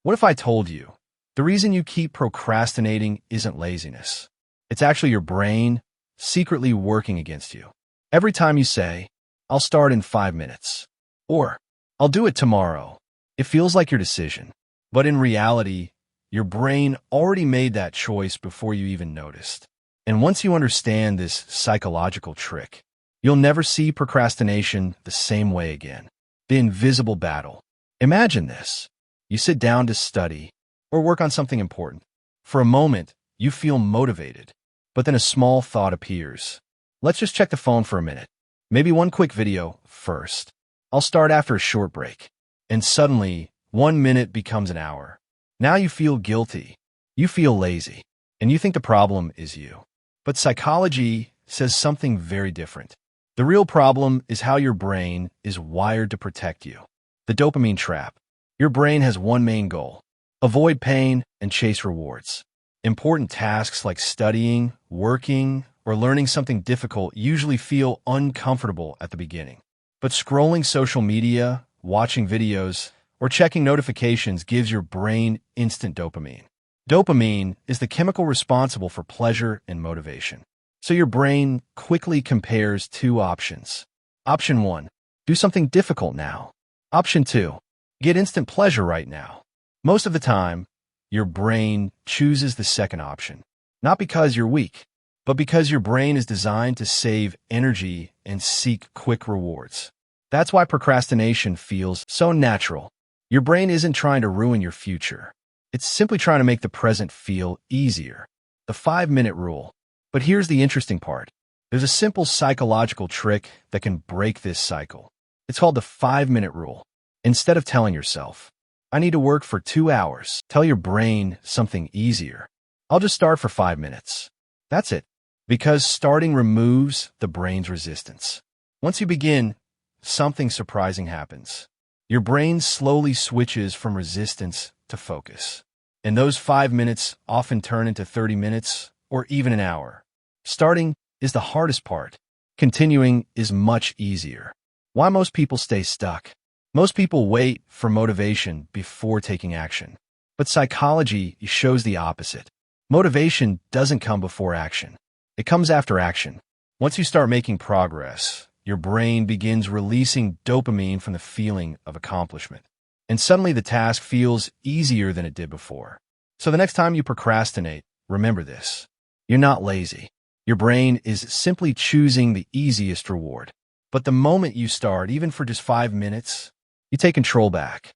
What if I told you the reason you keep procrastinating isn't laziness? It's actually your brain secretly working against you. Every time you say, I'll start in 5 minutes, or I'll do it tomorrow, it feels like your decision. But in reality, your brain already made that choice before you even noticed. And once you understand this psychological trick, you'll never see procrastination the same way again. The invisible battle. Imagine this. You sit down to study or work on something important. For a moment, you feel motivated, but then a small thought appears. Let's just check the phone for a minute. Maybe one quick video first. I'll start after a short break. And suddenly, 1 minute becomes an hour. Now you feel guilty. You feel lazy. And you think the problem is you. But psychology says something very different. The real problem is how your brain is wired to protect you. The dopamine trap. Your brain has one main goal: avoid pain and chase rewards. Important tasks like studying, working, or learning something difficult usually feel uncomfortable at the beginning. But scrolling social media, watching videos, or checking notifications gives your brain instant dopamine. Dopamine is the chemical responsible for pleasure and motivation. So your brain quickly compares two options. Option 1, do something difficult now. Option 2, get instant pleasure right now. Most of the time, your brain chooses the second option. Not because you're weak, but because your brain is designed to save energy and seek quick rewards. That's why procrastination feels so natural. Your brain isn't trying to ruin your future. It's simply trying to make the present feel easier. The 5-minute rule. But here's the interesting part. There's a simple psychological trick that can break this cycle. It's called the 5-minute rule. Instead of telling yourself, I need to work for 2 hours, tell your brain something easier. I'll just start for 5 minutes. That's it. Because starting removes the brain's resistance. Once you begin, something surprising happens. Your brain slowly switches from resistance to focus. And those 5 minutes often turn into 30 minutes or even an hour. Starting is the hardest part. Continuing is much easier. Why most people stay stuck? Most people wait for motivation before taking action. But psychology shows the opposite. Motivation doesn't come before action. It comes after action. Once you start making progress, your brain begins releasing dopamine from the feeling of accomplishment. And suddenly the task feels easier than it did before. So the next time you procrastinate, remember this. You're not lazy. Your brain is simply choosing the easiest reward. But the moment you start, even for just 5 minutes, you take control back.